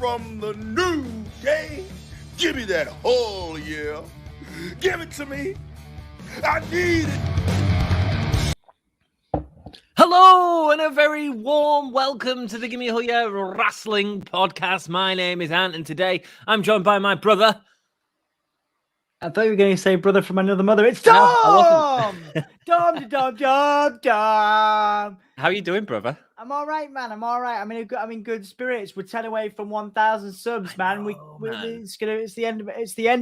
from the new day. Give me that whole yeah. Give it to me. I need it. Hello and a very warm welcome to the Gimme Wrestling Podcast. My name is Ant and today I'm joined by my brother. I thought you were going to say brother from another mother. It's Dom! Dom. How are you doing, brother? I'm all right, man. I'm all right. I'm in good spirits. We're 10 away from 1,000 subs, man. Man. It's the end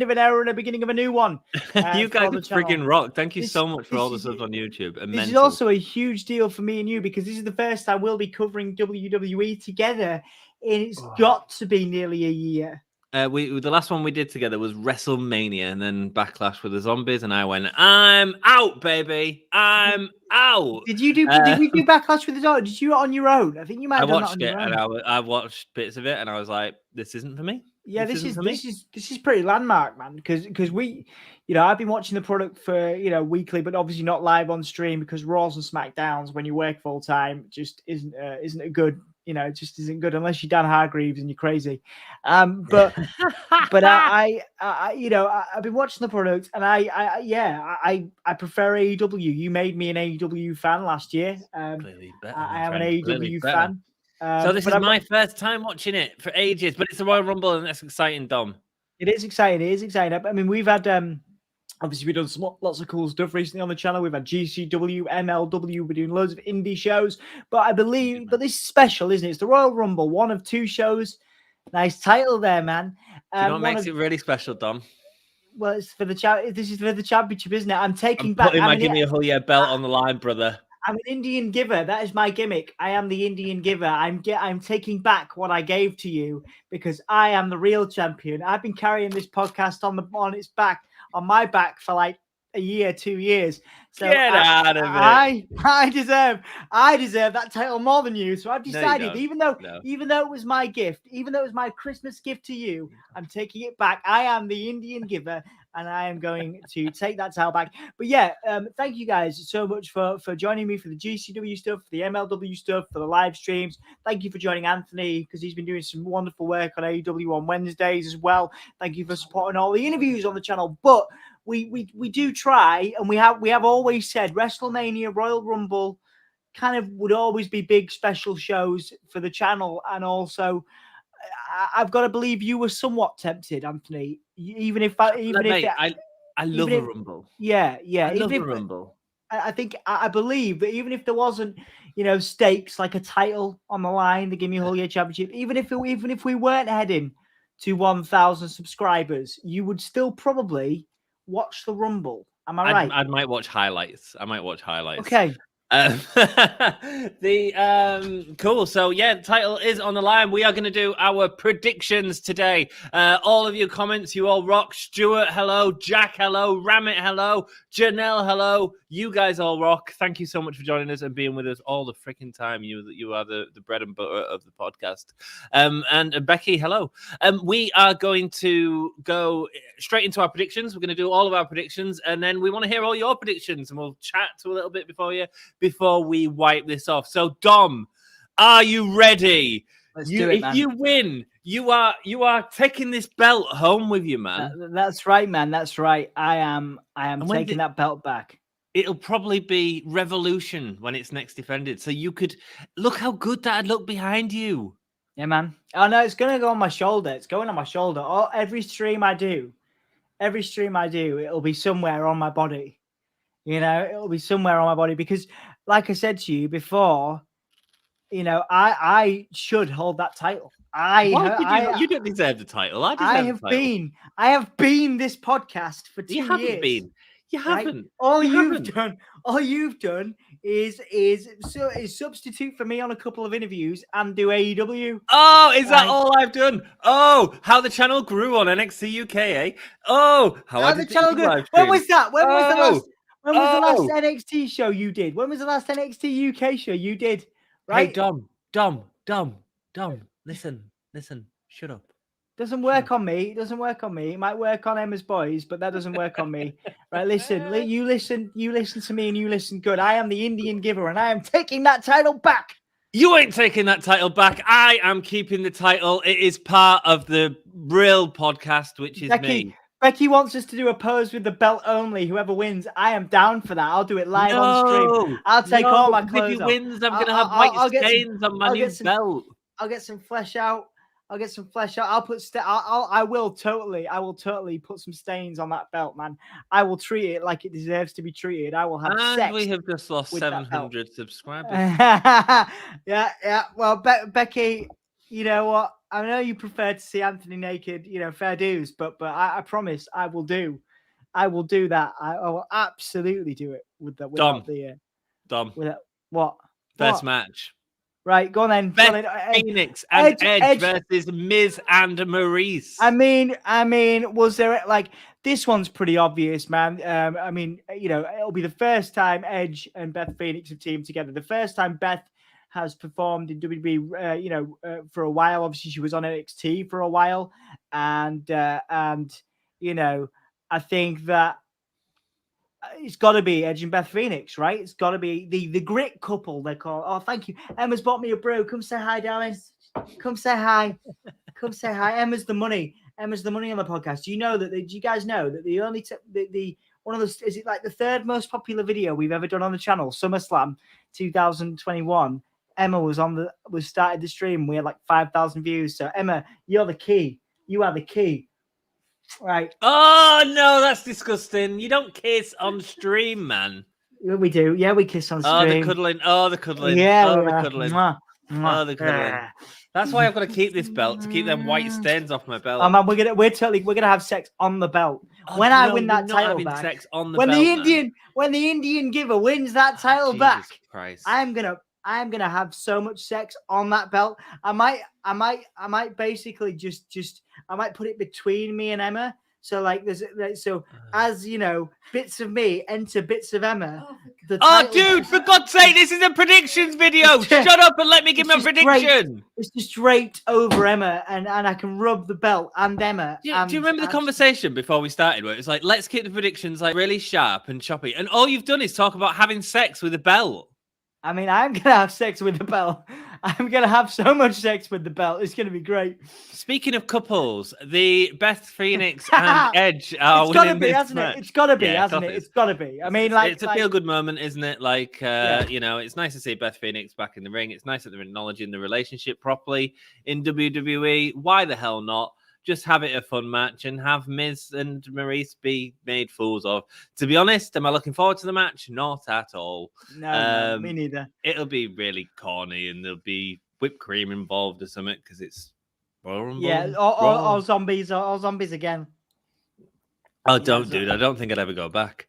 of an era and the beginning of a new one. You guys are friggin' rock. Thank you so much for all the subs on YouTube. This is also a huge deal for me and you because this is the first time we'll be covering WWE together, and it's got to be nearly a year. The last one we did together was WrestleMania and then Backlash with the Zombies, and I went, I'm out, baby. I'm out. Did we do Backlash with the Zombies? Did you on your own? I think you might have done that on your own. And I watched bits of it and I was like, this isn't for me. Yeah, this is pretty landmark, man, because we, I've been watching the product for, weekly, but obviously not live on stream because Raws and SmackDowns when you work full time just isn't a good. It just isn't good unless you're Dan Hargreaves and you're crazy. But I've been watching the product and I prefer AEW. You made me an AEW fan last year. Clearly better, I am an AEW fan. So this is my first time watching it for ages, but it's the Royal Rumble and that's exciting, Dom. It is exciting. I mean, we've had obviously we've done lots of cool stuff recently on the channel. We've had GCW, MLW. We're doing loads of indie shows, but this is special, isn't it? It's the Royal Rumble, one of two shows. Nice title there, man. Do you know what makes it really special, Dom? Well, it's for the This is for the championship, isn't it? I'm putting my Gimme belt on the line, brother. I'm an Indian giver. That is my gimmick. I am the Indian giver. I'm taking back what I gave to you because I am the real champion. I've been carrying this podcast on my back for like a year, 2 years. So get out of it. I deserve that title more than you. So I've decided, even though it was my gift, even though it was my Christmas gift to you, I'm taking it back. I am the Indian giver. And I am going to take that title back. But yeah, thank you guys so much for joining me for the GCW stuff, for the MLW stuff, for the live streams. Thank you for joining Anthony because he's been doing some wonderful work on AEW on Wednesdays as well. Thank you for supporting all the interviews on the channel. But we do try, and we have always said WrestleMania, Royal Rumble kind of would always be big special shows for the channel. And also, I've got to believe you were somewhat tempted, Anthony. I love a Rumble. Yeah. I love a Rumble. I believe that even if there wasn't, stakes like a title on the line, the Gimme Championship, even if we weren't heading to 1,000 subscribers, you would still probably watch the Rumble. Am I right? I might watch highlights. Okay. Cool. So yeah, the title is on the line. We are going to do our predictions today. All of your comments, you all rock. Stuart, hello. Jack, hello. Ramit, hello. Janelle, hello. You guys all rock. Thank you so much for joining us and being with us all the freaking time. You are the bread and butter of the podcast. And Becky, hello. We are going to go straight into our predictions. We're going to do all of our predictions, and then we want to hear all your predictions, and we'll chat a little bit before we wipe this off. So, Dom, are you ready? Let's do it, man. If you win, you are taking this belt home with you, man. That's right, man. That's right. I am taking that belt back. It'll probably be Revolution when it's next defended. So you could look how good that'd look behind you. Yeah, man. Oh no, it's gonna go on my shoulder. It's going on my shoulder. Every stream I do, it'll be somewhere on my body. It'll be somewhere on my body because, like I said to you before, I should hold that title. You don't deserve the title. I have been this podcast for 2 years. You haven't been. You haven't. Right? All you've done is substitute for me on a couple of interviews and do AEW. Oh, is that all I've done? Oh, how the channel grew on NXT UK, eh? Oh, how the channel grew. When was that? When was the last NXT show you did? When was the last NXT UK show you did? Right? Hey, Dom. Listen. Shut up. Doesn't work on me. It doesn't work on me. It might work on Emma's boys, but that doesn't work on me. Right? Listen. You listen to me, and you listen good. I am the Indian giver, and I am taking that title back. You ain't taking that title back. I am keeping the title. It is part of the real podcast, which is me. Becky wants us to do a pose with the belt only. Whoever wins, I am down for that. I'll do it live on stream. I'll take all my clothes if he off. wins, I'm going to have white stains on my new belt. I'll get some flesh out. I'll put I will totally put some stains on that belt, man. I will treat it like it deserves to be treated. I will have sex. We have just lost 700 subscribers. Yeah. Well, Becky, you know what? I know you prefer to see Anthony naked, fair dues, but I promise I will do that. I will absolutely do it without Dom. What? First match. Right, go on then. Beth Phoenix and Edge versus Miz and Maryse. I mean, was there this one's pretty obvious, man. It'll be the first time Edge and Beth Phoenix have teamed together. The first time Beth has performed in WWE, for a while. Obviously, she was on NXT for a while, and I think that it's got to be Edge and Beth Phoenix, right? It's got to be the grit couple they call. Oh, thank you. Emma's bought me a brew. Come say hi, darling. Come say hi. Come say hi. Emma's the money on the podcast. Do you guys know that the only one of the, is it like the third most popular video we've ever done on the channel, SummerSlam 2021? Emma started the stream. We had like 5,000 views. So Emma, you're the key. You are the key. Right. Oh no, that's disgusting. You don't kiss on stream, man. We do. Yeah, we kiss on stream. Oh, the cuddling. Yeah, the cuddling. Oh, the cuddling. That's why I've got to keep this belt, to keep them white stains off my belt. Oh man, we're gonna have sex on the belt. When I win that title back, sex on the when belt, when the Indian giver wins that title back, Christ. I'm gonna have so much sex on that belt. I might basically just I might put it between me and Emma. So as bits of me enter bits of Emma. Dude, for God's sake, this is a predictions video. Shut up and let me give my prediction. It's just straight over Emma, and I can rub the belt and Emma. Do you remember the conversation before we started where it was like, let's keep the predictions like really sharp and choppy, and all you've done is talk about having sex with a belt. I mean, I'm going to have sex with the belt. I'm going to have so much sex with the belt. It's going to be great. Speaking of couples, the Beth Phoenix and Edge are It's got to be, hasn't it? It's got to be, hasn't it? It's got to be. I mean, it's a feel-good moment, isn't it? It's nice to see Beth Phoenix back in the ring. It's nice that they're acknowledging the relationship properly in WWE. Why the hell not? Just have it a fun match and have Miz and Maryse be made fools of. To be honest, am I looking forward to the match? Not at all. No, me neither. It'll be really corny and there'll be whipped cream involved or something because it's all zombies again. Oh, don't, dude. I don't think I'd ever go back.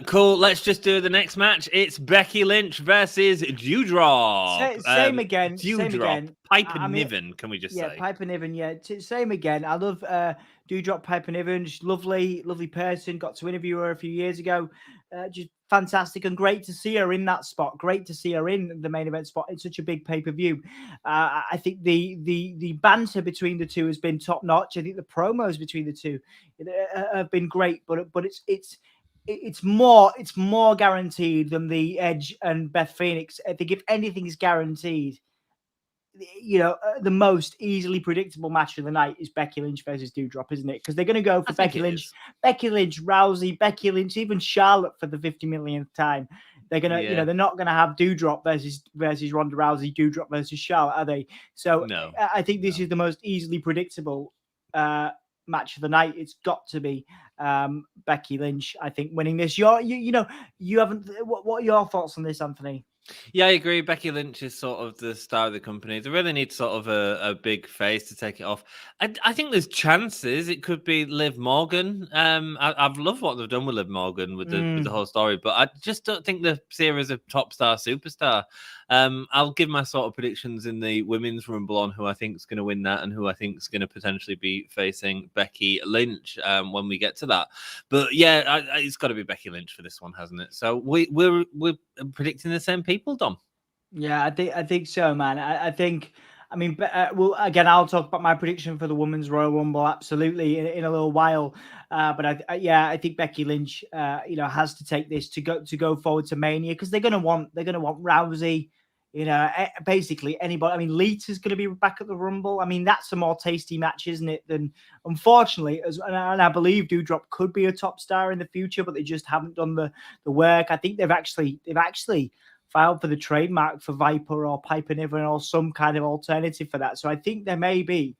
Cool. Let's just do the next match. It's Becky Lynch versus Dewdrop. Same again. Dewdrop. Piper Niven, can we just say? Yeah, Piper Niven. Yeah, same again. I love Dewdrop, Piper Niven. She's lovely person. Got to interview her a few years ago. Just fantastic and great to see her in that spot. Great to see her in the main event spot. It's such a big pay-per-view. I think the banter between the two has been top notch. I think the promos between the two have been great, but it's more guaranteed than the Edge and Beth Phoenix. I think if anything is guaranteed, the most easily predictable match of the night is Becky Lynch versus Doudrop, isn't it? Because they're going to go for Becky Lynch, Rousey, Becky Lynch, even Charlotte for the 50 millionth time. They're going to, they're not going to have Doudrop versus Ronda Rousey, Doudrop versus Charlotte, are they? So no. I think this is the most easily predictable match of the night. It's got to be Becky Lynch, I think, winning this. You haven't. What are your thoughts on this, Anthony? Yeah, I agree. Becky Lynch is sort of the star of the company. They really need sort of a big face to take it off. I think there's chances. It could be Liv Morgan. I've loved what they've done with Liv Morgan with the whole story, but I just don't think they see her as a top star superstar. I'll give my sort of predictions in the women's rumble on who I think is going to win that and who I think is going to potentially be facing Becky Lynch when we get to that. But yeah, it's got to be Becky Lynch for this one, hasn't it? So we're predicting the same people, Dom. Yeah, I think so, man. I think. I mean, well, again, I'll talk about my prediction for the Women's Royal Rumble absolutely in a little while. But I think Becky Lynch, has to take this to go forward to Mania because they're going to want Rousey, basically anybody. I mean, Lita's going to be back at the Rumble. I mean, that's a more tasty match, isn't it? Than, unfortunately, and I believe Doudrop could be a top star in the future, but they just haven't done the work. I think they've actually filed for the trademark for Viper or Piper Niven or some kind of alternative for that. So I think there may be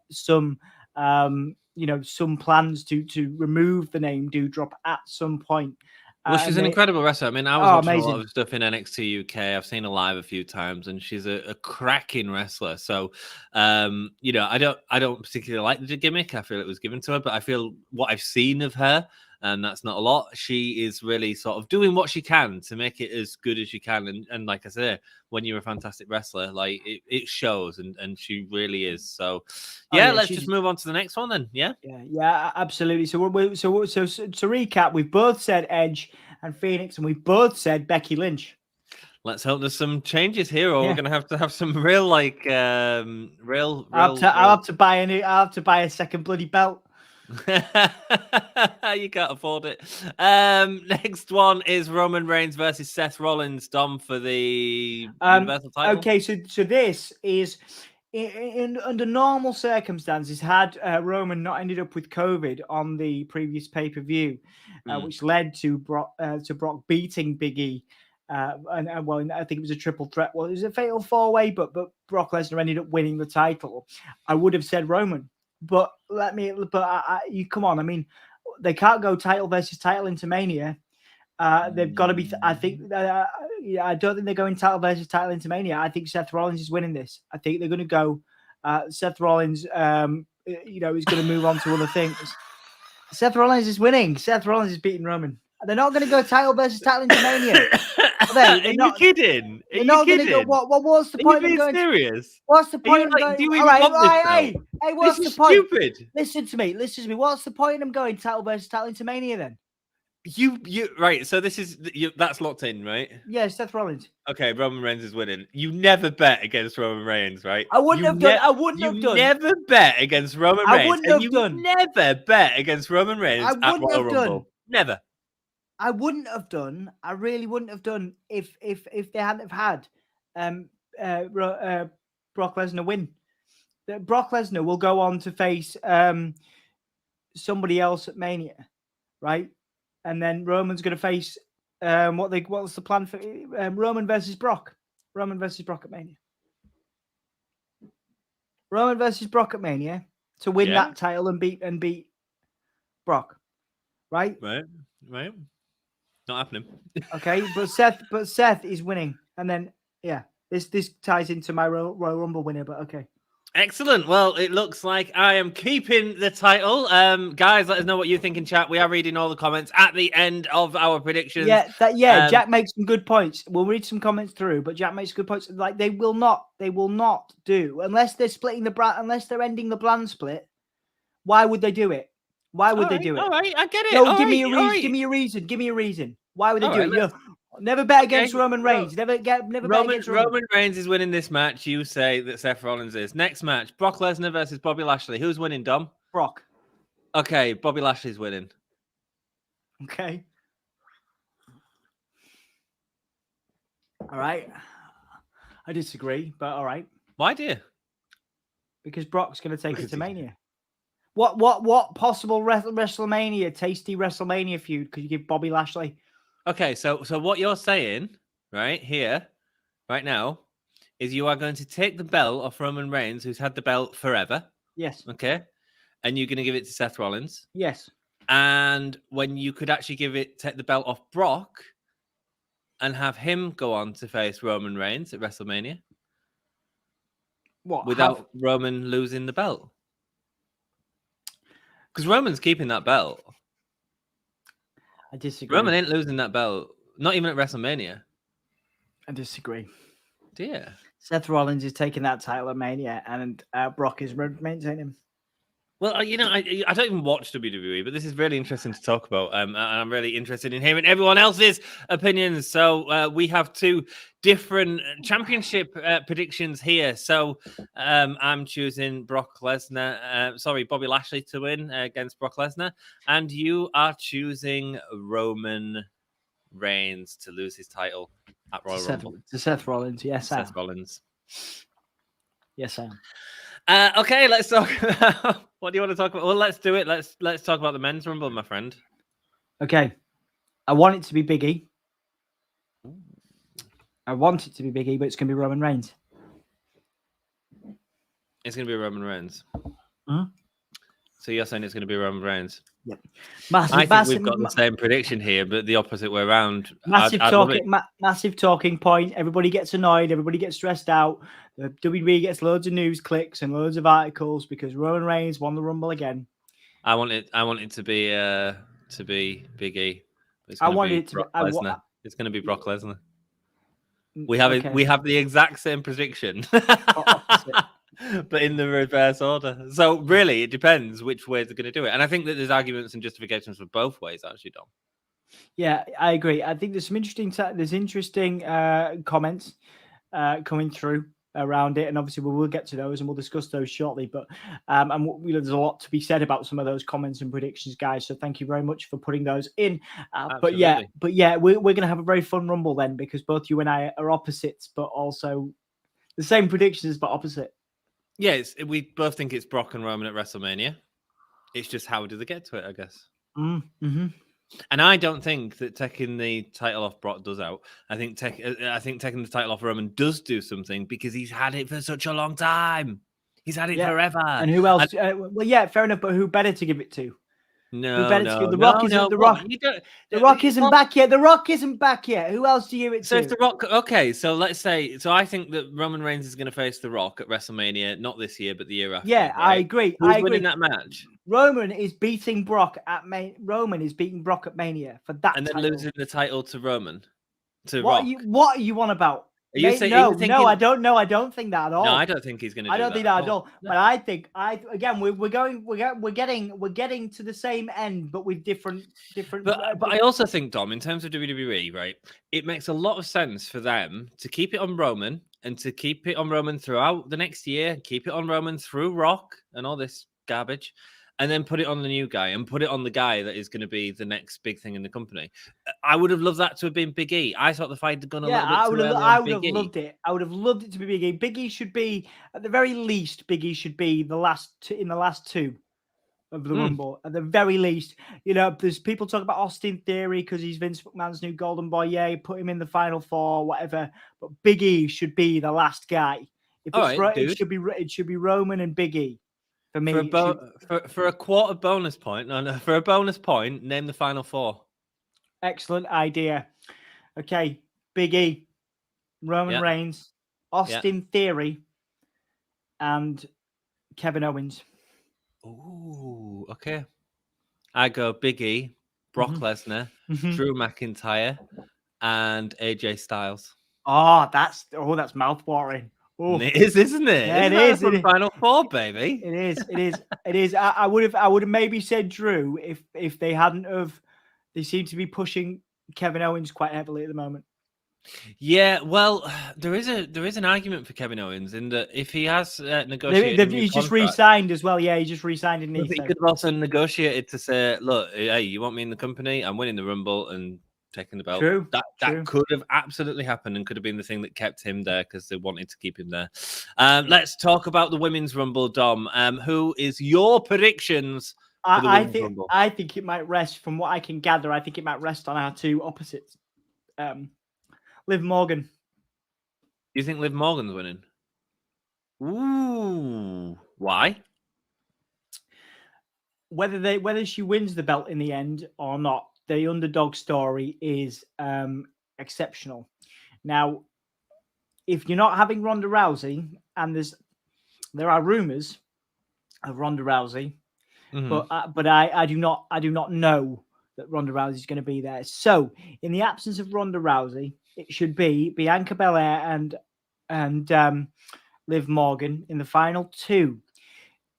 some plans to remove the name Doudrop at some point. Well, she's an incredible wrestler. I mean, I was watching amazing. A lot of stuff in NXT UK. I've seen her live a few times, and she's a cracking wrestler. So, I don't particularly like the gimmick. I feel it was given to her, but I feel what I've seen of her, and that's not a lot. She is really sort of doing what she can to make it as good as she can. And like I said, when you're a fantastic wrestler, like it shows, and she really is. So, let's just move on to the next one then. Yeah, absolutely. So to recap, we've both said Edge and Phoenix, and we've both said Becky Lynch. Let's hope there's some changes here, or we're gonna have to have some real real. I'll have to buy a second bloody belt. You can't afford it. Next one is Roman Reigns versus Seth Rollins, Dom, for the Universal title. Okay, so this is under normal circumstances, had Roman not ended up with COVID on the previous pay-per-view, which led to Brock beating Big E. And I think it was a triple threat. Well, it was a fatal 4-way, but Brock Lesnar ended up winning the title. I would have said Roman. But you come on. I mean, they can't go title versus title into Mania. They've got to be. I think. I don't think they're going title versus title into Mania. I think Seth Rollins is winning this. I think they're going to go. Seth Rollins, is going to move on to other things. Seth Rollins is winning. Seth Rollins is beating Roman. They're not going to go title versus title into Mania. Are you kidding? Are you kidding? What's the point? Are you being serious? What's the point? Hey, what's the point? Stupid. Listen to me. What's the point of them going title versus title into Mania then? You right. So this is that's locked in, right? Yeah, Seth Rollins. Okay, Roman Reigns is winning. You never bet against Roman Reigns, right? I wouldn't have done. You never bet against Roman Reigns. I wouldn't have done. Never bet against Roman Reigns at Royal Rumble. Never. I wouldn't have done. I really wouldn't have done if they hadn't have had Brock Lesnar win. Brock Lesnar will go on to face somebody else at Mania, right? And then Roman's going to face what's the plan for Roman versus Brock? Roman versus Brock at Mania. Roman versus Brock at Mania to win that title and beat Brock, right? Right. Not happening. Okay, but Seth is winning, and then this ties into my Royal Rumble winner. But okay. Excellent. Well, it looks like I am keeping the title. Guys, let us know what you think in chat. We are reading all the comments at the end of our predictions. Jack makes some good points. We'll read some comments through, but Jack makes good points. Like they will not do unless they're splitting the brand, unless they're ending the brand split. Why would they do it? Why would they do it? All right, I get it. No, give me a reason. Give me a reason. Why would they do it? Never bet against Roman Reigns. Never bet against Roman Reigns is winning this match. You say that Seth Rollins is. Next match, Brock Lesnar versus Bobby Lashley. Who's winning, Dom? Brock. Okay, Bobby Lashley's winning. Okay. All right. I disagree, but all right. Why do you? Because Brock's going to take it to Mania. What possible WrestleMania, tasty WrestleMania feud could you give Bobby Lashley? Okay, so what you're saying right here, right now, is you are going to take the belt off Roman Reigns, who's had the belt forever. Yes. Okay. And you're going to give it to Seth Rollins. Yes. And when you could actually take the belt off Brock and have him go on to face Roman Reigns at WrestleMania. What? Without Roman losing the belt. Because Roman's keeping that belt. I disagree. Roman ain't losing that belt. Not even at WrestleMania. I disagree. Dear. Seth Rollins is taking that title at Mania, and Brock is maintaining him. Well, I don't even watch WWE, but this is really interesting to talk about. And I'm really interested in hearing everyone else's opinions. So we have two different championship predictions here. So I'm choosing Bobby Lashley to win against Brock Lesnar. And you are choosing Roman Reigns to lose his title at Royal Rumble. To Seth Rollins, yes, Seth Rollins. Yes, I am. Okay, let's talk about... What do you want to talk about? Well, let's do it. Let's talk about the men's Rumble, my friend. Okay. I want it to be Big E. I want it to be Big E, but it's going to be Roman Reigns. It's going to be Roman Reigns. Hmm? So you're saying it's going to be Roman Reigns? Yep. I think we've got the same prediction here, but the opposite way around. Massive talking point. Everybody gets annoyed. Everybody gets stressed out. The WWE gets loads of news clicks and loads of articles because Roman Reigns won the Rumble again. I want it to be Big E. I wanted it to be Lesnar. It's going to be Brock Lesnar. We have the exact same prediction, but in the reverse order. So really, it depends which way they're going to do it. And I think that there's arguments and justifications for both ways, actually, Dom. Yeah, I agree. I think there's some interesting comments coming through around it, and obviously we will get to those and we'll discuss those shortly. But there's a lot to be said about some of those comments and predictions, guys. So thank you very much for putting those in. But yeah, we're going to have a very fun Rumble then, because both you and I are opposites, but also the same predictions but opposite. Yeah, we both think it's Brock and Roman at WrestleMania. It's just how do they get to it, I guess. Mm-hmm. And I don't think that taking the title off Brock does out. I think taking the title off Roman does do something, because he's had it for such a long time. He's had it forever. And who else? Well, yeah, fair enough. But who better to give it to? The Rock isn't back yet. The Rock isn't back yet. Who else do you give it to? So if The Rock, okay, so let's say, so I think that Roman Reigns is going to face The Rock at WrestleMania, not this year, but the year after. Yeah, right? I agree. Who's winning that match? Roman is beating Brock at Mania for that, and then title. Losing the title to Roman. What are you on about? Are you saying, no, I don't know. I don't think that at all. No, I don't think he's going to. I don't think that at all. No. But I think we're getting to the same end, but with different. But I also think, Dom, in terms of WWE, right, it makes a lot of sense for them to keep it on Roman and to keep it on Roman throughout the next year, keep it on Roman through Rock and all this garbage, and then put it on the new guy and put it on the guy that is going to be the next big thing in the company. I would have loved that to have been Big E. I thought the fight had gone a little bit too early. I would have loved it. I would have loved it to be Big E. Big E should be, at the very least, Big E should be in the last two of the Rumble. At the very least, there's people talk about Austin Theory because he's Vince McMahon's new golden boy. Yeah, put him in the final four, whatever. But Big E should be the last guy. It should be Roman and Big E. For me, for a quarter bonus point, for a bonus point, name the final four. Excellent idea. Okay, Big E, Roman Reigns, Austin Theory, and Kevin Owens. Ooh, okay. I go Big E, Brock Lesnar, Drew McIntyre, and AJ Styles. Oh, that's mouthwatering. Ooh. It is, isn't it? Yeah, it is. Final four, baby. It is. I would have maybe said Drew if they hadn't have. They seem to be pushing Kevin Owens quite heavily at the moment. Yeah, well, there is an argument for Kevin Owens in that if he has negotiated, he's just re-signed as well. Yeah, he just re-signed in. He could have also negotiated to say, "Look, hey, you want me in the company? I'm winning the Rumble and taking the belt." True. That could have absolutely happened and could have been the thing that kept him there because they wanted to keep him there. Let's talk about the women's Rumble, Dom. Who is your predictions? I think it might rest, from what I can gather. I think it might rest on our two opposites. Liv Morgan. Do you think Liv Morgan's winning? Ooh, why? Whether she wins the belt in the end or not, the underdog story is exceptional. Now, if you're not having Ronda Rousey, and there are rumors of Ronda Rousey, but I do not know that Ronda Rousey is going to be there. So, in the absence of Ronda Rousey, it should be Bianca Belair and Liv Morgan in the final two.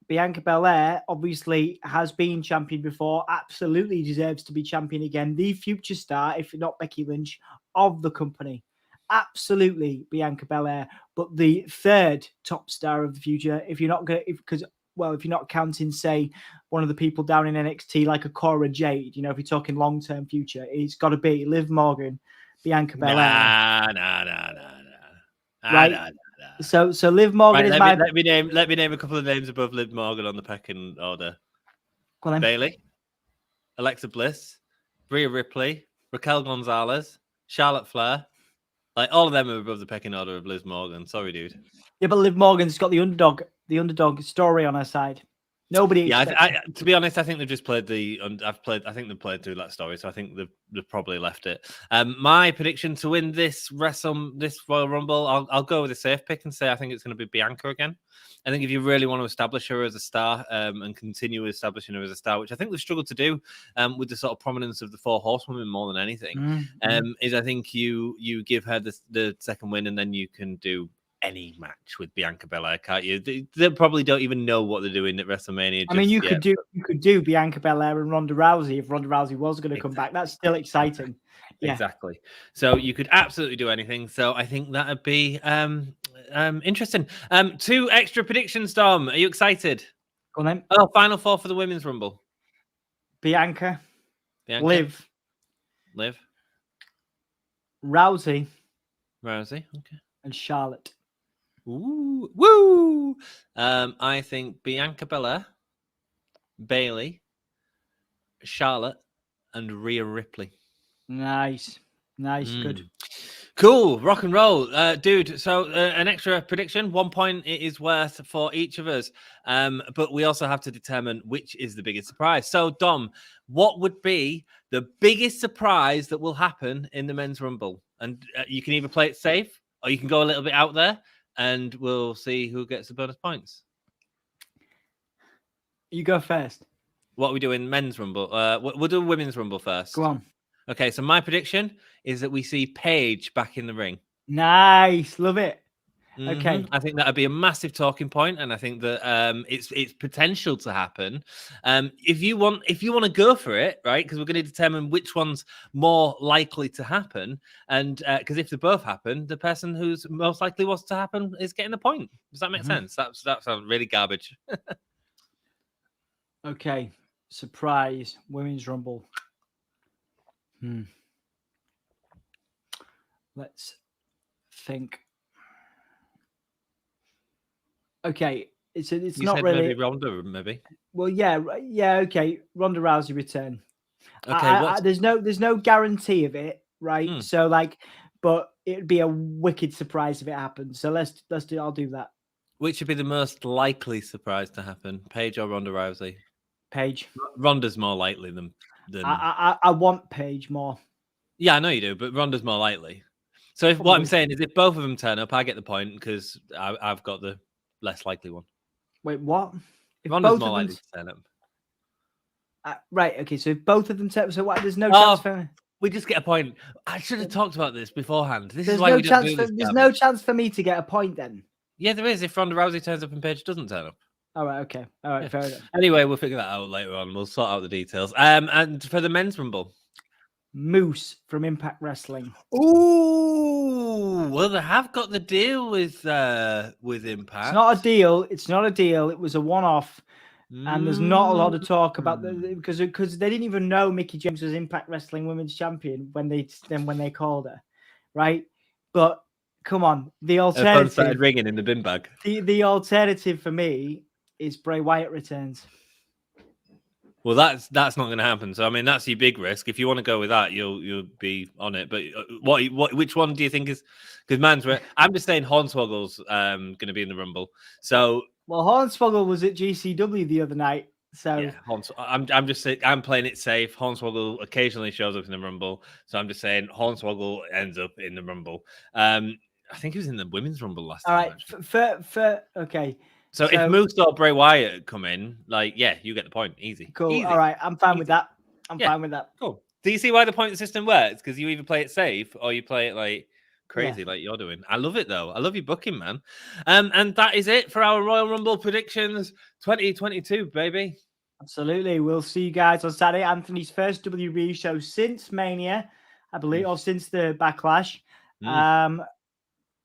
Bianca Belair obviously has been champion before, absolutely deserves to be champion again. The future star, if not Becky Lynch, of the company. Absolutely Bianca Belair. But the third top star of the future, if you're not going to, because well, if you're not counting, say, one of the people down in NXT like a Cora Jade, you know, if you're talking long-term future, it's got to be Liv Morgan, Bianca Belair. Nah. Right. So Liv Morgan is let me name a couple of names above Liv Morgan on the pecking order. Bayley, Alexa Bliss, Rhea Ripley, Raquel Gonzalez, Charlotte Flair. Like, all of them are above the pecking order of Liv Morgan. Sorry, dude. Yeah, but Liv Morgan's got the underdog story on her side. Nobody. Yeah, to be honest, I think they've just played I think they've played through that story, so I think they've probably left it. My prediction to win this Royal Rumble, I'll go with a safe pick and say I think it's going to be Bianca again. I think if you really want to establish her as a star and continue establishing her as a star, which I think we've struggled to do with the sort of prominence of the 4 horsewomen more than anything, is I think you give her the second win and then you can do any match with Bianca Belair, can't you? They probably don't even know what they're doing at WrestleMania. I mean, you could do Bianca Belair and Ronda Rousey if Ronda Rousey was going to come back. That's still exciting. Yeah. Exactly. So you could absolutely do anything. So I think that'd be interesting. 2 extra predictions, Dom. Are you excited? Go on then. Oh, final 4 for the Women's Rumble. Bianca. Liv. Rousey. Okay. And Charlotte. Ooh, woo! I think Bianca Belair, Bayley, Charlotte, and Rhea Ripley. Nice, good. Cool, rock and roll, dude. So an extra prediction, 1 point it is worth for each of us. But we also have to determine which is the biggest surprise. So, Dom, what would be the biggest surprise that will happen in the Men's Rumble? And you can either play it safe or you can go a little bit out there. And we'll see who gets the bonus points. You go first. What are we doing? Men's Rumble. We'll do Women's Rumble first. Go on. Okay, so my prediction is that we see Paige back in the ring. Nice. Love it. Mm-hmm. Okay. I think that would be a massive talking point, and I think that it's potential to happen. If you want to go for it, right? Because we're going to determine which one's more likely to happen, and because if they both happen, the person who's most likely was to happen is getting the point. Does that make sense? That sounds really garbage. Okay. Surprise Women's Rumble. Let's think. Okay, it's not really maybe Ronda, maybe. Well, yeah, okay. Ronda Rousey return. Okay, there's no guarantee of it, right? So but it'd be a wicked surprise if it happens. So let's do. I'll do that. Which would be the most likely surprise to happen, Paige or Ronda Rousey? Paige. Ronda's more likely than. I want Paige more. Yeah, I know you do, but Ronda's more likely. So what I'm saying is, if both of them turn up, I get the point because I've got the less likely one. Wait, what? If Ronda's more likely to turn up. Right. Okay. So if both of them turn up, so what? There's no chance for. We just get a point. I should have talked about this beforehand. There's no chance for me to get a point then. Yeah, there is. If Ronda Rousey turns up and Paige doesn't turn up. All right. Okay. All right. Yeah. Fair enough. Anyway, we'll figure that out later on. We'll sort out the details. And for the Men's Rumble, Moose from Impact Wrestling. Ooh, well, they have got the deal with Impact. It's not a deal. It was a one-off, and there's not a lot of talk about because they didn't even know Mickie James was Impact Wrestling Women's Champion when they called her, right? But come on, the alternative. Her phone started ringing in the bin bag. The alternative for me is Bray Wyatt returns. Well, that's not going to happen. So I mean, that's your big risk. If you want to go with that, you'll be on it. But which one do you think is? Because I'm just saying Hornswoggle's going to be in the Rumble. So Hornswoggle was at GCW the other night. So yeah, I'm just saying I'm playing it safe. Hornswoggle occasionally shows up in the Rumble, so I'm just saying Hornswoggle ends up in the Rumble. I think he was in the Women's Rumble last time. All right, okay. So if Moose or Bray Wyatt come in, you get the point. Easy. Cool. Easy. All right, I'm fine with that. Fine with that. Cool. Do you see why the point system works? Because you either play it safe or you play it crazy like you're doing. I love it though. I love your booking, man. And that is it for our Royal Rumble predictions 2022, baby. Absolutely. We'll see you guys on Saturday. Anthony's first WWE show since Mania, I believe, or since the Backlash.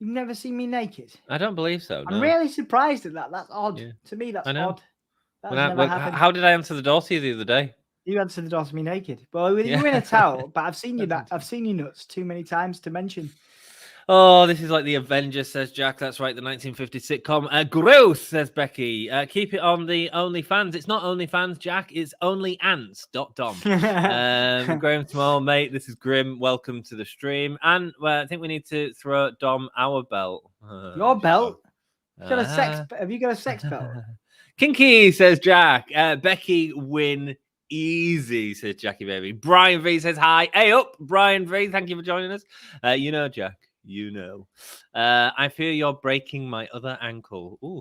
You've never seen me naked? I don't believe so. No. I'm really surprised at that. That's odd. Yeah. To me, that's I know. odd. That's never happened. How did I answer the door to you the other day? You answered the door to me naked. Well, you were in a towel, but I've seen you nuts too many times to mention. Oh, this is like the Avengers, says Jack. That's right, the 1950 sitcom. Growth, says Becky. Keep it on the OnlyFans. It's not OnlyFans, Jack. It's onlyants.dom. Graham Small, mate. This is Grim. Welcome to the stream. And I think we need to throw Dom our belt. Your belt? Have you got a sex belt? Kinky, says Jack. Becky win easy, says Jackie Baby. Brian V says hi. Hey up, Brian V. Thank you for joining us. Jack. I fear you're breaking my other ankle. Ooh.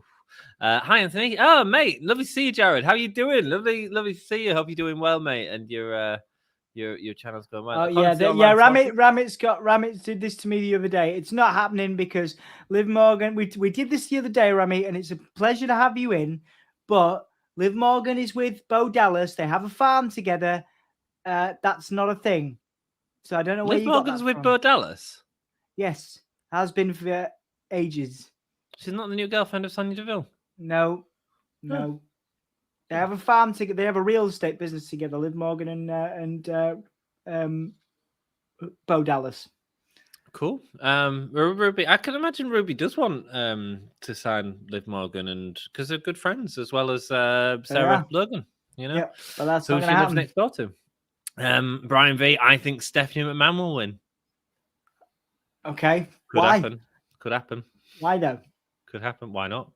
Hi, Anthony. Oh, mate. Lovely to see you, Jared. How you doing? Lovely to see you. Hope you're doing well, mate. And your channel's going well. Ramit did this to me the other day. It's not happening because Liv Morgan. We did this the other day, Ramit, and it's a pleasure to have you in. But Liv Morgan is with Bo Dallas. They have a farm together. That's not a thing. So I don't know where Liv Morgan's with Bo Dallas. Yes, has been for ages. She's not the new girlfriend of Sonya Deville. No. They have a farm together. They have a real estate business together. Liv Morgan and Bo Dallas. Cool. Ruby. I can imagine Ruby does want to sign Liv Morgan, and because they're good friends as well as Sarah Logan. Yeah, but that's who she lives next door to. Brian V. I think Stephanie McMahon will win. Okay. Could happen. Why though? Could happen. Why not?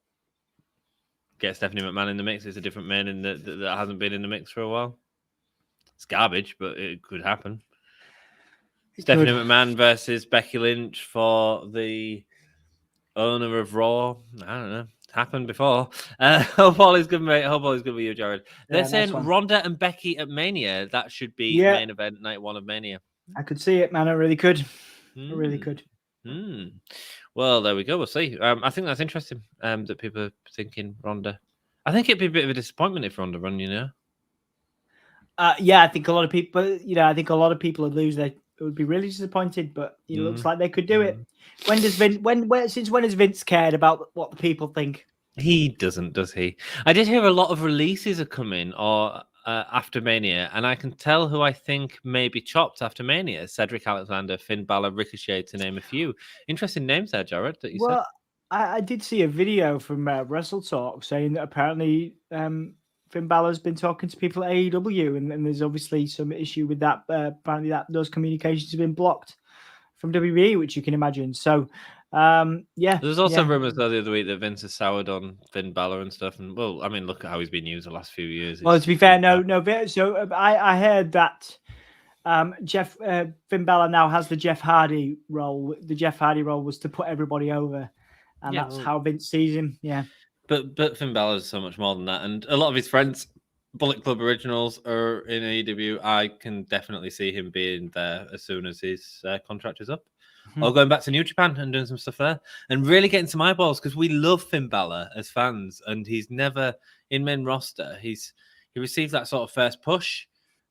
Get Stephanie McMahon in the mix. It's a different man that hasn't been in the mix for a while. It's garbage, but it could happen. Stephanie McMahon versus Becky Lynch for the owner of Raw. I don't know. It's happened before. Hope all is good, mate. Hope all is good with you, Jared. They're saying Ronda and Becky at Mania. That should be main event night 1 of Mania. I could see it, man. I really could. I really could. Well, there we go. We'll see. I think that's interesting. That people are thinking Ronda. I think it'd be a bit of a disappointment if Ronda won. I think a lot of people. I think a lot of people would lose. They would be really disappointed. But it looks like they could do it. When does Since when has Vince cared about what the people think? He doesn't, does he? I did hear a lot of releases are coming or after Mania, and I can tell who I think may be chopped after Mania. Cedric Alexander, Finn Balor, Ricochet, to name a few. Interesting names there, Jared, that you said. I did see a video from Wrestle Talk saying that apparently Finn Balor's been talking to people at AEW, and there's obviously some issue with that. Apparently those communications have been blocked from WWE, which you can imagine. So, There's also rumors the other week that Vince has soured on Finn Balor and stuff. And well, I mean, look at how he's been used the last few years. Well, to be fair, no. So I heard that Finn Balor now has the Jeff Hardy role. The Jeff Hardy role was to put everybody over, and that's how Vince sees him. Yeah, but Finn Balor is so much more than that, and a lot of his friends, Bullet Club originals, are in AEW. I can definitely see him being there as soon as his contract is up. Or going back to New Japan and doing some stuff there and really getting some eyeballs because we love Finn Balor as fans, and he's never in main roster. He received that sort of first push,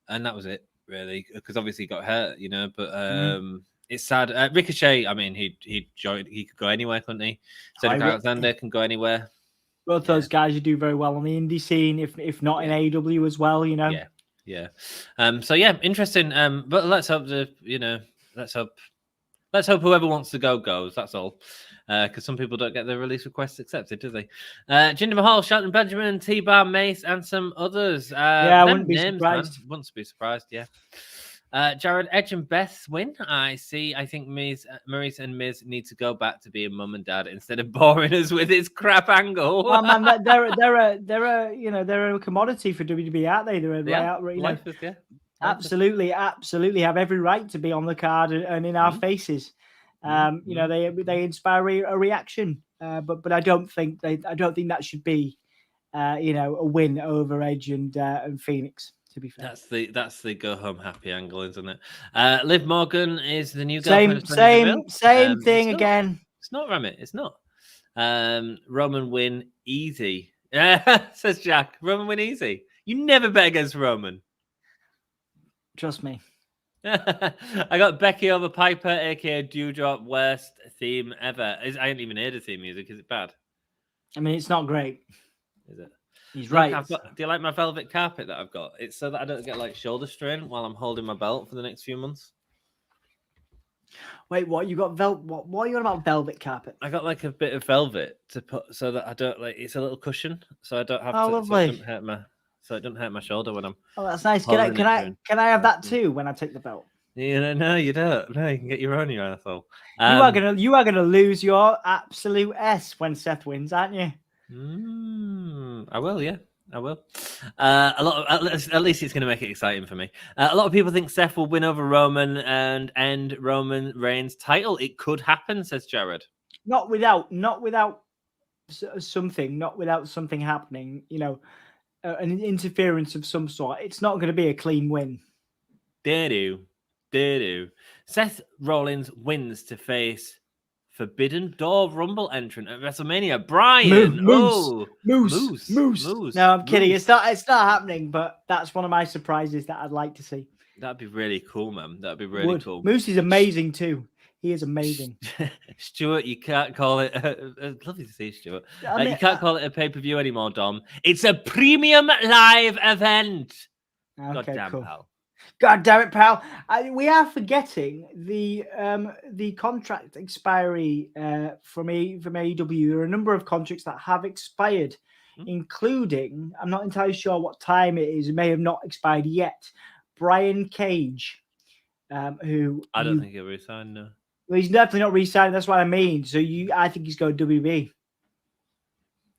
and that was it really, because obviously he got hurt, But it's sad. Ricochet, I mean, he could go anywhere, couldn't he? Cedric Alexander can go anywhere. Both those guys, you do very well on the indie scene, if not in AEW as well, Yeah. So interesting. But let's hope Let's hope whoever wants to go goes. That's all. Because some people don't get their release requests accepted, do they? Jinder Mahal, Shelton Benjamin, T-Bar, Mace, and some others. I wouldn't be surprised. Wouldn't be surprised, yeah. Jared, Edge and Beth win. I think Maryse and Miz need to go back to being mum and dad instead of boring us with his crap angle. Oh man, they're a commodity for WWE, aren't they? They're Absolutely have every right to be on the card and in our faces. They inspire a reaction, but I don't think that should be a win over Edge and Phoenix. To be fair, that's the go home happy angle, isn't it? Liv Morgan is the new girlfriend. Same thing again. It's not Ramit. It's not. Roman win easy. Says Jack. Roman win easy. You never bet against Roman. Trust me. I got Becky over Piper, aka Dewdrop, worst theme ever. I ain't even heard of theme music. Is it bad? I mean, it's not great. Is it? He's Look, right. do you like my velvet carpet that I've got? It's so that I don't get like shoulder strain while I'm holding my belt for the next few months. Wait, what? You got velvet? What are you on about velvet carpet? I got like a bit of velvet to put so that I don't like. It's a little cushion, so I don't have to. Lovely. So it doesn't hurt my shoulder when I'm. Oh, that's nice. Can I have that too when I take the belt? No, you don't. No, you can get your own in your asshole. You are gonna lose your absolute S when Seth wins, aren't you? I will, yeah. I will. At least it's going to make it exciting for me. A lot of people think Seth will win over Roman and end Roman Reigns' title. It could happen, says Jared. Not without something happening. You know, an interference of some sort. It's not going to be a clean win. Do. Seth Rollins wins to face Forbidden Door Rumble entrant at WrestleMania. Brian, Moose. No, I'm kidding. It's not happening. But that's one of my surprises that I'd like to see. That'd be really cool, man. That'd be really cool. Moose is amazing too. He is amazing. Stuart, you can't call it. Lovely to see you, Stuart. You can't call it a pay-per-view anymore, Dom. It's a premium live event. Okay, Goddamn, cool. pal. God damn it, pal! We are forgetting the contract expiry from AEW. There are a number of contracts that have expired, including, I'm not entirely sure what time it is. It may have not expired yet. Brian Cage, who I don't think he'll resign. No, well, he's definitely not re-signing. That's what I mean. So I think he's going WB.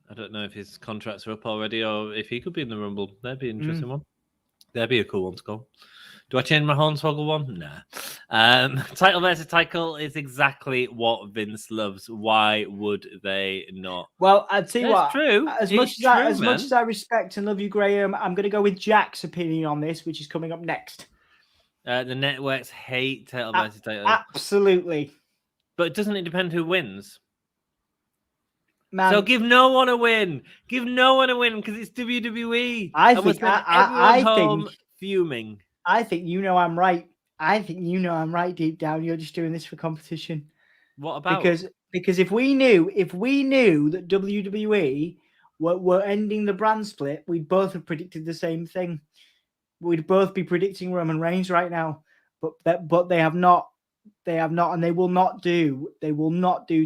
I don't know if his contracts are up already or if he could be in the Rumble. That'd be an interesting one. That'd be a cool one to go. Do I change my Hornswoggle one? Nah. Title versus title is exactly what Vince loves. Why would they not? Well, I'd tell you what. True. As much as I respect and love you, Graham, I'm going to go with Jack's opinion on this, which is coming up next. The networks hate title versus title. Absolutely. But doesn't it depend who wins? Man, so give no one a win. Give no one a win because it's WWE. I think fuming. I think you know I'm right. I think you know I'm right deep down. You're just doing this for competition. What about? Because if we knew that WWE were ending the brand split, we'd both have predicted the same thing. We'd both be predicting Roman Reigns right now. But they have not. They have not, and they will not do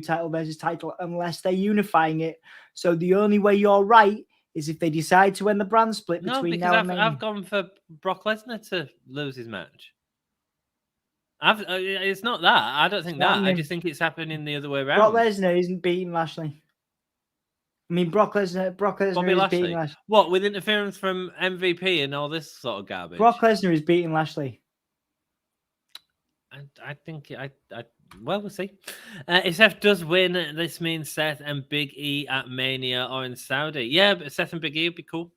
title versus title unless they're unifying it. So the only way you're right is if they decide to end the brand split between now and then. I've gone for Brock Lesnar to lose his match. It's not that. I don't think that. I just think it's happening the other way around. Brock Lesnar isn't beating Lashley. I mean, Brock Lesnar is beating Lashley. What, with interference from MVP and all this sort of garbage? Brock Lesnar is beating Lashley. I think well, we'll see. If Seth does win, this means Seth and Big E at Mania or in Saudi. Yeah, but Seth and Big E would be cool.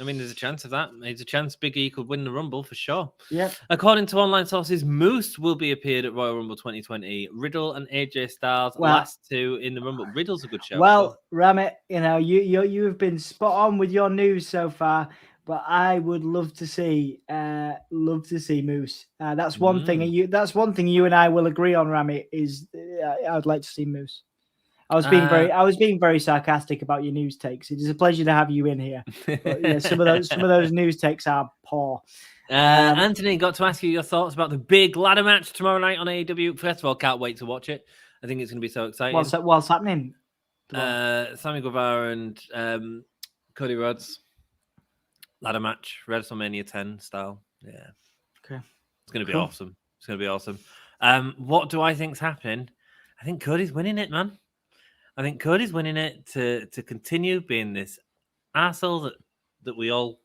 I mean, there's a chance of that. There's a chance Big E could win the Rumble for sure. Yeah. According to online sources, Moose will be appeared at Royal Rumble 2020. Riddle and AJ Styles last two in the Rumble. Riddle's a good show. Well, Ramit, you have been spot on with your news so far. But I would love to see Moose. That's one thing. That's one thing you and I will agree on, Rami. Is I'd like to see Moose. I was being very sarcastic about your news takes. It is a pleasure to have you in here. But, yeah, some of those news takes are poor. Anthony, got to ask you your thoughts about the big ladder match tomorrow night on AEW. First of all, can't wait to watch it. I think it's going to be so exciting. What's happening? Sammy Guevara and Cody Rhodes. Ladder match, WrestleMania 10 style. Yeah. Okay. It's going to be awesome. It's going to be awesome. What do I think's happening? I think Cody's winning it, man. I think Cody's winning it to continue being this arsehole that we all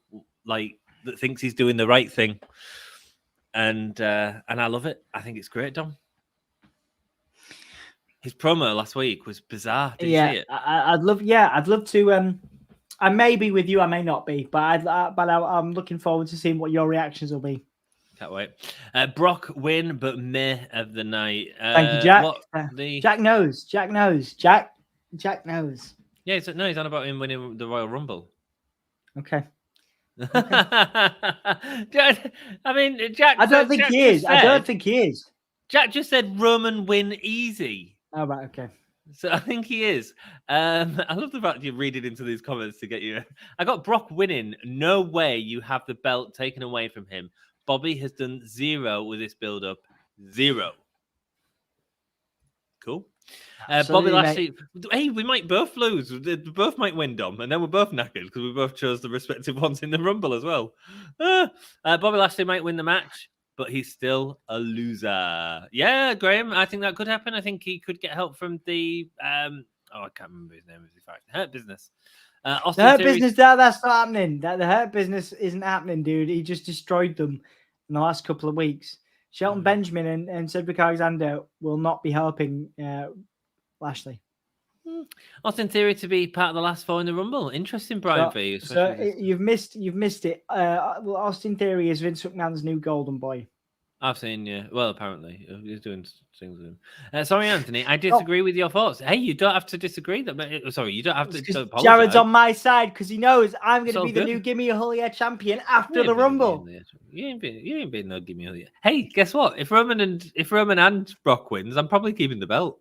like, that thinks he's doing the right thing. And I love it. I think it's great, Dom. His promo last week was bizarre. Did you see it? I'd love to. I may be with you, I may not be, but I'm looking forward to seeing what your reactions will be. Can't wait. Brock win, but meh of the night. Thank you, Jack. Jack knows. Jack knows. Jack knows. Yeah, he's on about him winning the Royal Rumble. Okay. I mean, Jack. I don't think he is. I don't think he is. Jack just said Roman win easy. Oh, right, okay. So I think he is. I love the fact you read it into these comments to get you. I got Brock winning. No way you have the belt taken away from him. Bobby has done 0 with this build-up. 0. Cool. Bobby Lashley. Hey, we might both lose. We both might win, Dom, and then we're both knackered because we both chose the respective ones in the Rumble as well. Bobby Lashley might win the match, but he's still a loser. Yeah, Graham, I think that could happen. I think he could get help from the I can't remember his name. Hurt Business. The Hurt Business, that's not happening. The Hurt Business isn't happening, dude. He just destroyed them in the last couple of weeks. Shelton Benjamin and Cedric Alexander will not be helping Lashley. Austin Theory to be part of the last 4 in the Rumble. Interesting, Brian, for you. So you've missed it. Well, Austin Theory is Vince McMahon's new golden boy. I've seen, yeah. Well, apparently he's doing things with him. Sorry, Anthony. I disagree with your thoughts. Hey, you don't have to disagree. Sorry, you don't have to. Apologize. Jared's on my side because he knows I'm going to be the new Gimme a champion after the Rumble. You ain't been no Gimme a. Hey, guess what? If Roman and Brock wins, I'm probably keeping the belt.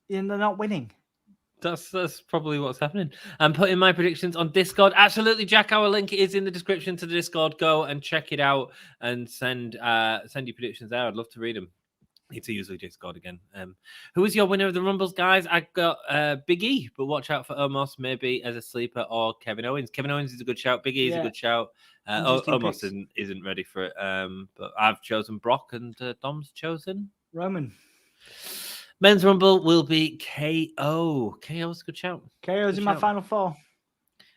Yeah, they're not winning. That's probably what's happening. I'm putting my predictions on Discord. Absolutely, Jack. Our link is in the description to the Discord. Go and check it out and send your predictions there. I'd love to read them. Need to use the Discord again. Who is your winner of the Rumbles, guys? I got Big E, but watch out for Omos maybe as a sleeper or Kevin Owens. Kevin Owens is a good shout. Big E is a good shout. Omos isn't ready for it. But I've chosen Brock and Dom's chosen Roman. Men's Rumble will be KO. KO's a good shout. KO's in my final 4.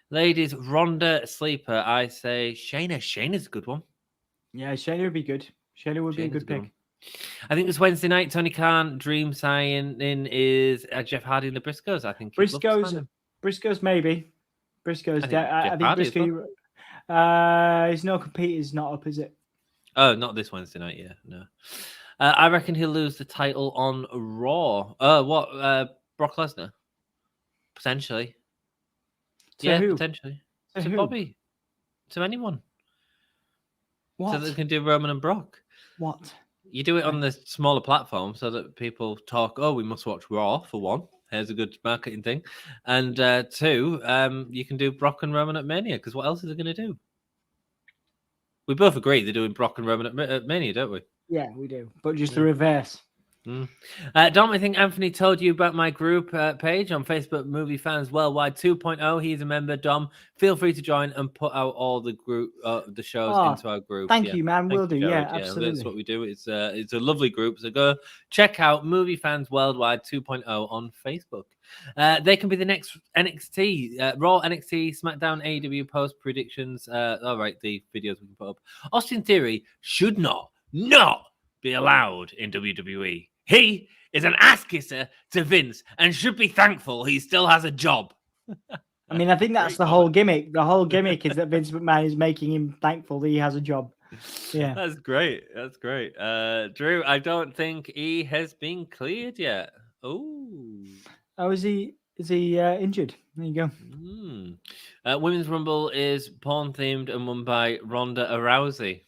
Ladies, Ronda sleeper. I say Shayna. Shayna's a good one. Yeah, Shayna would be good. Shayna would be a good pick. I think this Wednesday night, Tony Khan dream signing is Jeff Hardy and the Briscoes. I think Briscoes maybe. Briscoes. I think Briscoe. His no compete is not up, is it? Oh, not this Wednesday night. Yeah, no. I reckon he'll lose the title on Raw. Brock Lesnar? Potentially. Who? Potentially. To Bobby. To anyone. What? So that they can do Roman and Brock. What? You do it on the smaller platform so that people talk, we must watch Raw, for one. Here's a good marketing thing. And 2, you can do Brock and Roman at Mania, because what else are they going to do? We both agree they're doing Brock and Roman at Mania, don't we? Yeah, we do, but just the reverse. Dom, I think Anthony told you about my group page on Facebook, Movie Fans Worldwide 2.0. He's a member. Dom, feel free to join and put out all the group, the shows into our group. Thank you, man. We'll do. Yeah, absolutely. That's what we do. It's a lovely group. So go check out Movie Fans Worldwide 2.0 on Facebook. They can be the next NXT, Raw, NXT, SmackDown, AEW post predictions. All right, the videos we can put up. Austin Theory should not be allowed in WWE. He is an ass kisser to Vince and should be thankful he still has a job. I mean, I think that's the whole gimmick. The whole gimmick is that Vince McMahon is making him thankful that he has a job. Yeah, that's great. That's great. Drew, I don't think he has been cleared yet. Oh, is he injured? There you go. Women's Rumble is porn themed and won by Ronda Rousey.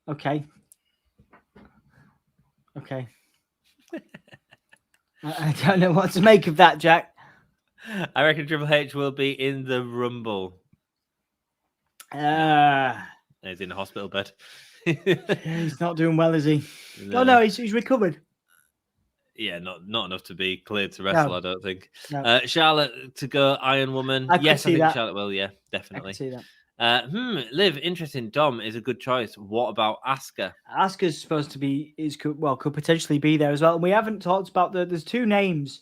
Okay. I don't know what to make of that, Jack. I reckon Triple H will be in the Rumble. He's in a hospital bed. He's not doing well, is he? No, he's recovered. Yeah, not enough to be cleared to wrestle, I don't think. No. Charlotte to go Iron Woman. Yes, I think that. Charlotte will. Yeah, definitely. I can see that. Liv, interesting. Dom is a good choice. What about Asuka? Asuka's supposed to be could potentially be there as well. And we haven't talked about there's 2 names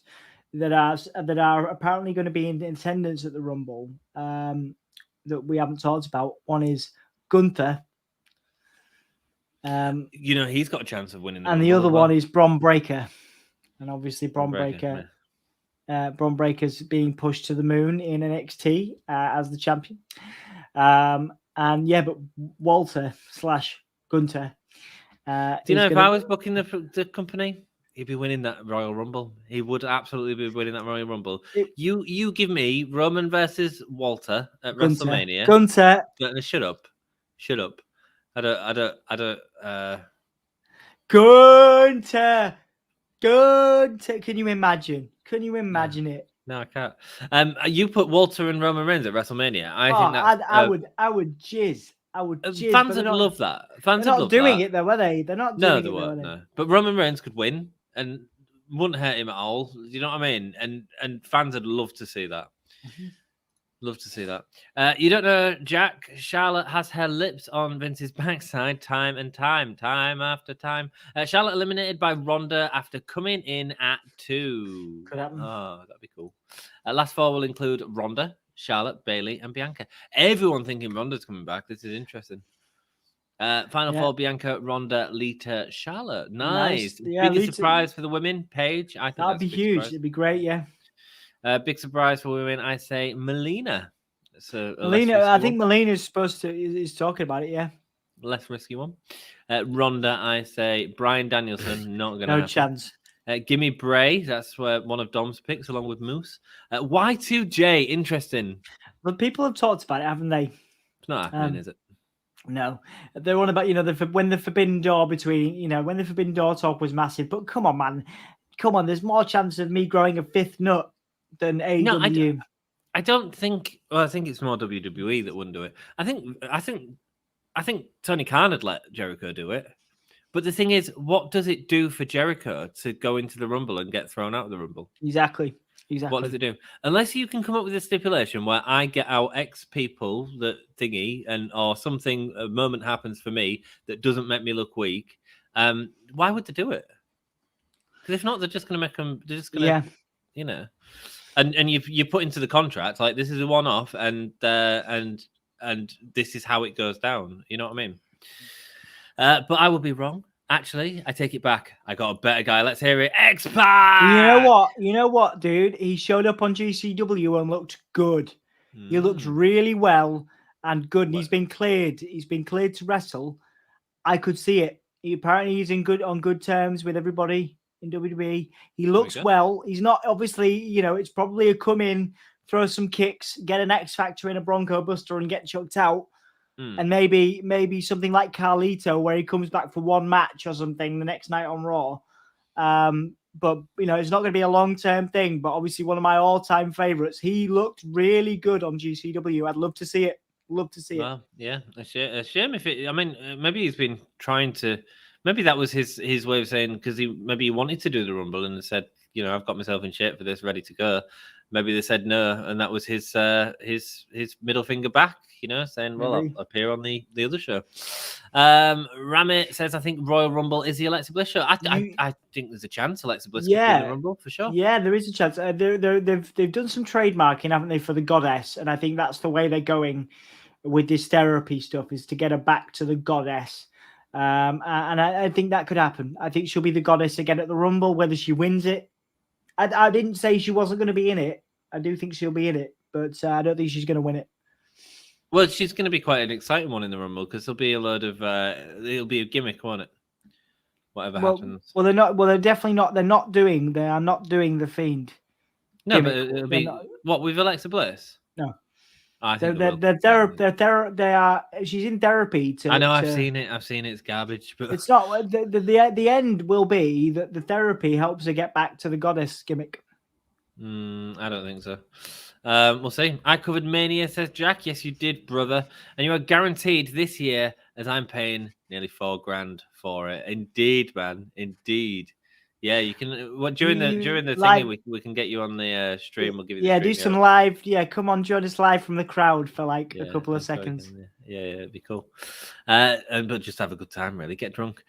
that are apparently going to be in attendance at the Rumble that we haven't talked about. One is Gunther. He's got a chance of winning. And the other one is Bron Breakker. And obviously Bron Breakker. Bron Breakker's being pushed to the moon in NXT as the champion. But Walter / Gunther. Do you know if I was booking the company? He'd be winning that Royal Rumble. He would absolutely be winning that Royal Rumble. You give me Roman versus Walter at WrestleMania. Gunter. Shut up. I don't. Gunter. Can you imagine? It? No, I can't. You put Walter and Roman Reigns at WrestleMania. I think I would jizz. Fans would love that. Fans they're would not love doing that. it though, are they? They're not doing it. No, no. But Roman Reigns could win and wouldn't hurt him at all. You know what I mean? And fans would love to see that. Mm-hmm. Love to see that. You don't know, Jack. Charlotte has her lips on Vince's backside time after time. Charlotte eliminated by Ronda after coming in at 2. Could happen. Oh, that'd be cool. Last 4 will include Ronda, Charlotte, Bayley, and Bianca. Everyone thinking Ronda's coming back. This is interesting. Final 4: Bianca, Ronda, Lita, Charlotte. Nice. Yeah, Biggest surprise for the women, Paige. I think that'd be huge. Surprise. It'd be great. Yeah. Big surprise for women. I say Melina. So Melina, I think Melina's supposed to is talking about it. Yeah. Less risky one. Ronda, I say Bryan Danielson. Not gonna. No happen. chance. Gimme Bray. That's one of Dom's picks, along with Moose. Y2J. Interesting. But people have talked about it, haven't they? It's not happening, is it? No, they're on about when the Forbidden Door when the Forbidden Door talk was massive. But come on, man, There's more chance of me growing a 5th nut than AEW. No, I don't think. Well, I think it's more WWE that wouldn't do it. I think Tony Khan would let Jericho do it. But the thing is, what does it do for Jericho to go into the Rumble and get thrown out of the Rumble? Exactly. What does it do? Unless you can come up with a stipulation where I get out X people that thingy, or something, a moment happens for me that doesn't make me look weak. Why would they do it? Because if not, they're just going to make them. They're just going to, And you put into the contract like this is a one-off, and this is how it goes down. You know what I mean? But I will be wrong. Actually, I take it back. I got a better guy. Let's hear it. X-Pac! You know what, dude? He showed up on GCW and looked good. He looked really well and good. And he's been cleared. He's been cleared to wrestle. I could see it. He's on good terms with everybody in WWE. He looks well. He's not obviously, it's probably a come in, throw some kicks, get an X Factor in a Bronco Buster and get chucked out. And maybe something like Carlito where he comes back for one match or something the next night on Raw. But it's not going to be a long-term thing. But obviously one of my all-time favorites. He looked really good on GCW. I'd love to see it. Well, yeah, a shame if it. I mean, maybe he's been trying to. Maybe that was his way of saying because he wanted to do the Rumble and said, I've got myself in shape for this, ready to go. Maybe they said no, and that was his middle finger back, saying, well, I'll appear on the other show. Ramit says, I think Royal Rumble is the Alexa Bliss show. I think there's a chance Alexa Bliss could win the Rumble for sure. Yeah, there is a chance. They've done some trademarking, haven't they, for the goddess? And I think that's the way they're going with this therapy stuff, is to get her back to the goddess. And I think that could happen. I think she'll be the goddess again at the Rumble, whether she wins it. I didn't say she wasn't going to be in it. I do think she'll be in it, but I don't think she's going to win it. Well, she's going to be quite an exciting one in the Rumble because there'll be a load of it'll be a gimmick, won't it? Whatever happens. Well, they're not. Well, they're definitely not. They are not doing the Fiend. No, gimmick. but it'll be what with Alexa Bliss. No, I think they are. She's in therapy. I know. I've seen it. It's garbage, but it's not. The end will be that the therapy helps her get back to the goddess gimmick. I don't think so. We'll see. I covered Mania, says Jack. Yes, you did, brother. And you are guaranteed this year, as I'm paying nearly $4,000 for it. Indeed, man. Indeed. Yeah, you can. During the thing, we can get you on the stream. We'll give you. Do some live. Yeah, come on, join us live from the crowd for a couple of seconds. Yeah, it'd be cool. But just have a good time, really. Get drunk.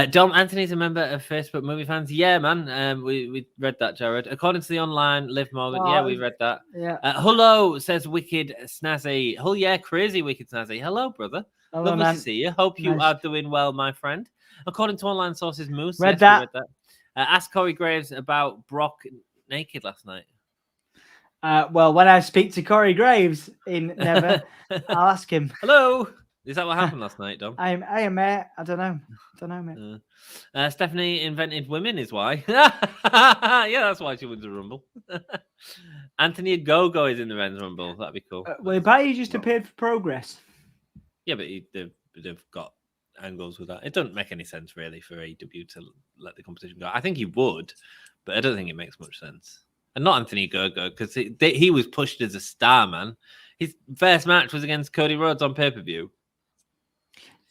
Dom Anthony's a member of Facebook Movie Fans. Yeah, man. We read that, Jared. According to the online Liv Morgan, we read that. Yeah. Hello, says Wicked Snazzy. Oh yeah, crazy Wicked Snazzy. Hello, brother. Hello, Lovely man. to see you. Hope you are doing well, my friend. According to online sources, Moose read that. Ask Corey Graves about Brock naked last night. Well, when I speak to Corey Graves in Never, I'll ask him. Hello. Is that what happened last night, Dom? I am, mate. I don't know, mate. Stephanie invented women is why. Yeah, that's why she wins the Rumble. Anthony Ogogo is in the men's Rumble. That'd be cool. Well, but he just appeared for Progress. Yeah, but they've got angles with that. It doesn't make any sense really for AEW to let the competition go. I think he would, but I don't think it makes much sense. And not Anthony Ogogo, because he was pushed as a star, man. His first match was against Cody Rhodes on pay-per-view.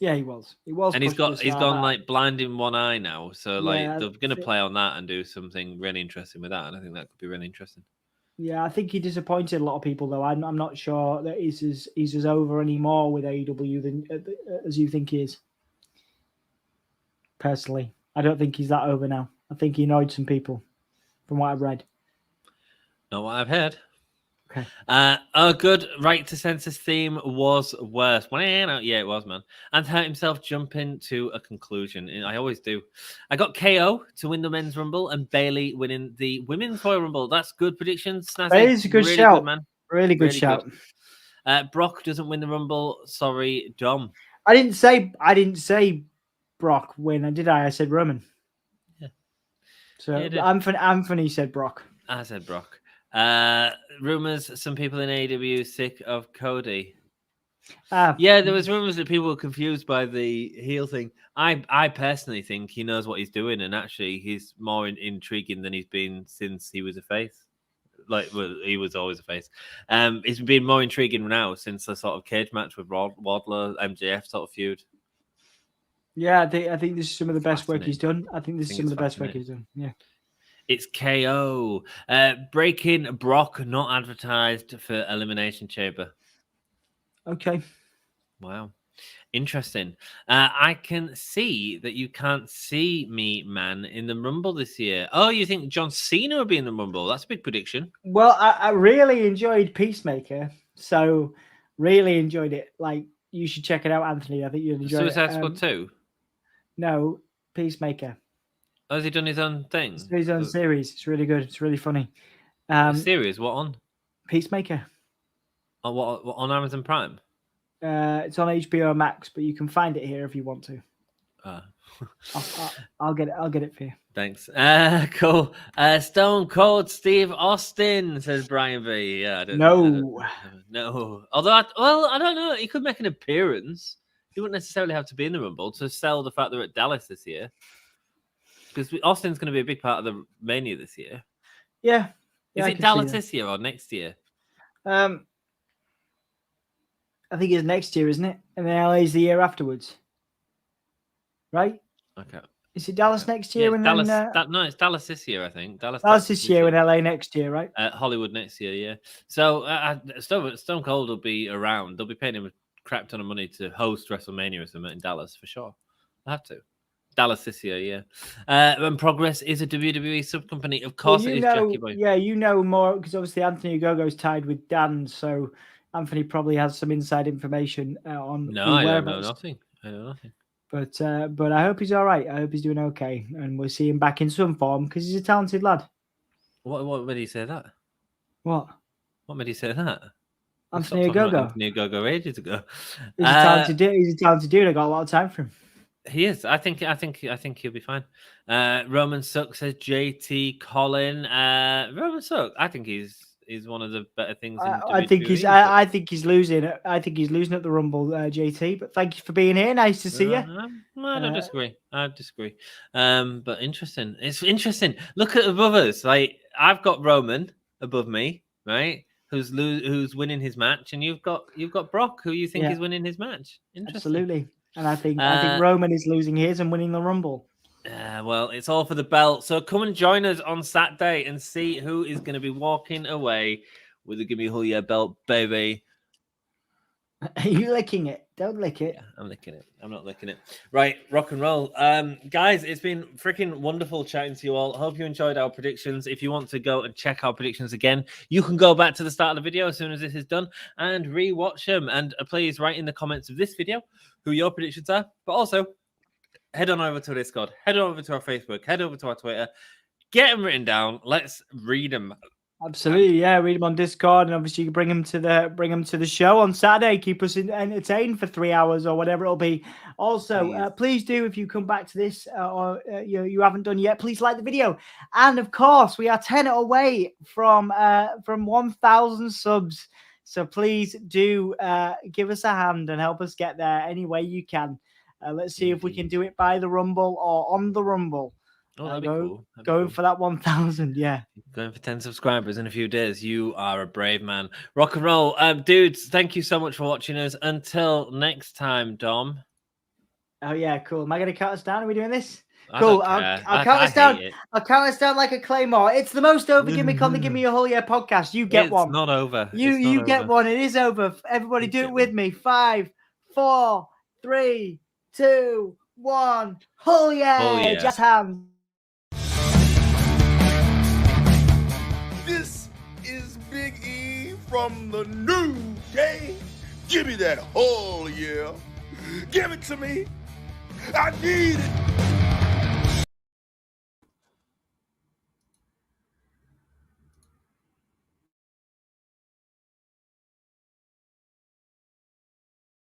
Yeah, he was. He was, and he's gone like blind in one eye now. So like they're going to play on that and do something really interesting with that, and I think that could be really interesting. Yeah, I think he disappointed a lot of people, though. I'm not sure that he's as over anymore with AEW than as you think he is. Personally, I don't think he's that over now. I think he annoyed some people, from what I've read. Not what I've heard. Okay. Oh, good. Right to Census theme was worse. Yeah, it was, man. And hurt himself jumping to a conclusion. I always do. I got KO to win the men's Rumble and Bayley winning the women's Royal Rumble. That's good predictions. Bayley's a good really shout, good, man. Really good shout. Good. Brock doesn't win the Rumble. Sorry, Dom. I didn't say Brock win, did I? I said Roman. Yeah. So Anthony said Brock. I said Brock. Rumors some people in AEW sick of Cody. Yeah, there was rumors that people were confused by the heel thing. I personally think he knows what he's doing, and actually he's more intriguing than he's been since he was a face. He was always a face. He's been more intriguing now since the sort of cage match with Wardlow, MJF sort of feud. Yeah, I think this is some of the best work he's done. I think this is some of the best work he's done. Yeah. It's KO. Breaking Brock not advertised for Elimination Chamber. Okay. Wow. Interesting. I can see that you can't see me, man, in the Rumble this year. Oh, you think John Cena will be in the Rumble? That's a big prediction. Well, I really enjoyed Peacemaker. So, really enjoyed it. Like, you should check it out, Anthony. I think you'll enjoy it. Suicide Squad 2? No, Peacemaker. Oh, has he done his own thing? It's his own series. It's really good. It's really funny. Series? What on? Peacemaker. Oh, what on Amazon Prime? It's on HBO Max, but you can find it here if you want to. I'll get it. I'll get it for you. Thanks. Cool. Stone Cold Steve Austin, says Brian V. Yeah, I don't know. No. Although, I don't know. He could make an appearance. He wouldn't necessarily have to be in the Rumble to sell the fact they're at Dallas this year. Because Austin's going to be a big part of the Mania this year. Yeah. Is it Dallas this year or next year? I think it's next year, isn't it? And then LA's the year afterwards. Right? Okay. Is it Dallas next year? Yeah, and Dallas, then, no, it's Dallas this year, I think. Dallas this year and LA next year, right? Hollywood next year, yeah. So Stone Cold will be around. They'll be paying him a crap ton of money to host WrestleMania or something in Dallas for sure. They'll have to. Dallas this year, yeah. And Progress is a WWE sub company. Of course, it is, Jackie Boy. Yeah, you know more because obviously Anthony Ogogo's tied with Dan, so Anthony probably has some inside information on. No, I don't know nothing. But I hope he's all right. I hope he's doing okay, and we'll see him back in some form because he's a talented lad. What made he say that? What made he say that? Anthony Ogogo. Anthony Ogogo ages ago. He's a talented dude. He's a talented dude. I got a lot of time for him. He is. I think he'll be fine. Roman sucks, says JT Colin. Roman sucks. I think he's one of the better things. I think he's losing. I think he's losing at the Rumble, JT. But thank you for being here. Nice to see you. I don't disagree. But interesting. It's interesting. Look at above us. Like I've got Roman above me, right? Who's winning his match, and you've got Brock, who you think is winning his match. Interesting. Absolutely. And I think Roman is losing his and winning the Rumble. Well, it's all for the belt. So come and join us on Saturday and see who is going to be walking away with the Gimme Hulia belt, baby. Are you licking it? Don't lick it. Yeah, I'm licking it. I'm not licking it. Right, rock and roll. Guys, it's been freaking wonderful chatting to you all. Hope you enjoyed our predictions. If you want to go and check our predictions again, you can go back to the start of the video as soon as this is done and rewatch them. And please write in the comments of this video who your predictions are. But also, head on over to our Discord. Head on over to our Facebook. Head over to our Twitter. Get them written down. Let's read them. Absolutely, yeah. Read them on Discord, and obviously you bring them to the show on Saturday. Keep us entertained for 3 hours or whatever it'll be. Also, please do, if you come back to this or you haven't done yet, please like the video. And of course, we are 10 away from 1,000 subs. So please do give us a hand and help us get there any way you can. Let's see if we can do it by the Rumble or on the Rumble. Oh, that'd be cool. Going for that 1,000, yeah. Going for 10 subscribers in a few days. You are a brave man. Rock and roll. Dudes, thank you so much for watching us. Until next time, Dom. Oh, yeah, cool. Am I going to count us down? Are we doing this? Cool. I'll count us down. I'll count us down like a claymore. It's the most over gimmick on the Gimme a Whole Year podcast. You get one. It's not over. You get one. It is over. Everybody do it with me. 5, 4, 3, 2, 1. Whole year. Just hands. This is Big E from the new GAHY. Give me that whole year. Give it to me. I need it.